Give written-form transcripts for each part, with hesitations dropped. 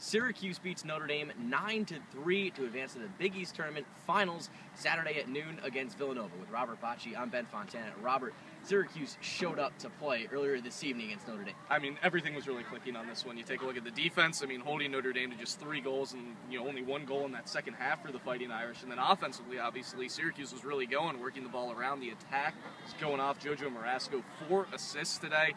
Syracuse beats Notre Dame 9-3 to advance to the Big East Tournament Finals Saturday at noon against Villanova. With Robert Bacaj, I'm Ben Fontana. Robert, Syracuse showed up to play earlier this evening against Notre Dame. I mean, everything was really clicking on this one. You take a look at the defense. I mean, holding Notre Dame to just 3 goals and only 1 goal in that second half for the Fighting Irish. And then offensively, obviously, Syracuse was really going, working the ball around. The attack was going off. Jojo Marasco, 4 assists today.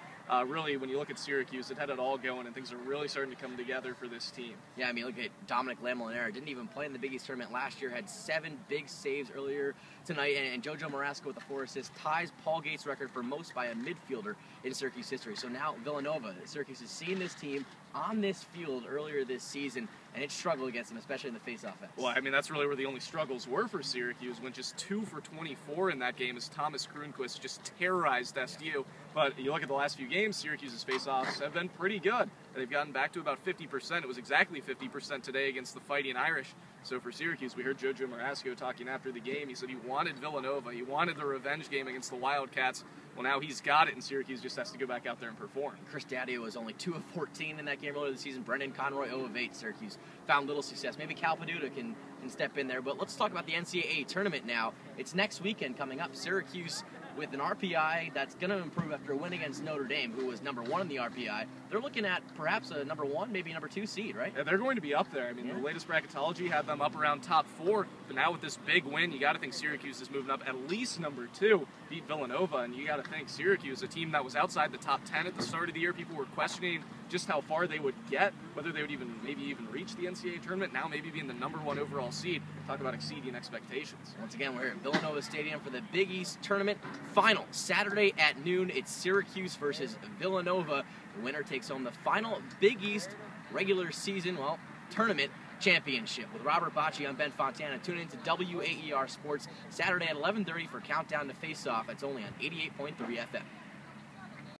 Really, when you look at Syracuse, it had it all going, and things are really starting to come together for this team. Yeah, I mean, look at Dominic Lamolinera. Didn't even play in the Big East Tournament last year. Had 7 big saves earlier tonight, and Jojo Marasco with the 4 assists ties Paul Gates' record for most by a midfielder in Syracuse history. So now Villanova, Syracuse has seen this team on this field earlier this season, and it struggled against them, especially in the face-off offense. Well, I mean, that's really where the only struggles were for Syracuse. Went just 2 for 24 in that game as Thomas Kronquist just terrorized SDU. But you look at the last few games, Syracuse's face-offs have been pretty good. They've gotten back to about 50%. It was exactly 50% today against the Fighting Irish. So for Syracuse, we heard Jojo Marasco talking after the game. He said he wanted Villanova. He wanted the revenge game against the Wildcats. Well, now he's got it, and Syracuse just has to go back out there and perform. Chris Daddio was only 2 of 14 in that game earlier this season. Brendan Conroy, 0 of 8. Syracuse found little success. Maybe Cal Paduta can step in there. But let's talk about the NCAA tournament now. It's next weekend coming up. Syracuse with an RPI that's going to improve after a win against Notre Dame, who was number 1 in the RPI. They're looking at perhaps a number 1, maybe number 2 seed, right? Yeah, they're going to be up there. I mean, the latest bracketology had them up around top 4, but now with this big win, you got to think Syracuse is moving up at least number 2, beat Villanova, and you got to think Syracuse, a team that was outside the top 10 at the start of the year. People were questioning just how far they would get, whether they would maybe even reach the NCAA tournament. Now maybe being the number 1 overall seed. Talk about exceeding expectations. Once again, we're at Villanova Stadium for the Big East Tournament Final. Saturday at noon, it's Syracuse versus Villanova. The winner takes home the final Big East regular season, tournament championship. With Robert Bacaj, I'm Ben Fontana. Tune in to WAER Sports Saturday at 11:30 for Countdown to Face Off. It's only on 88.3 FM.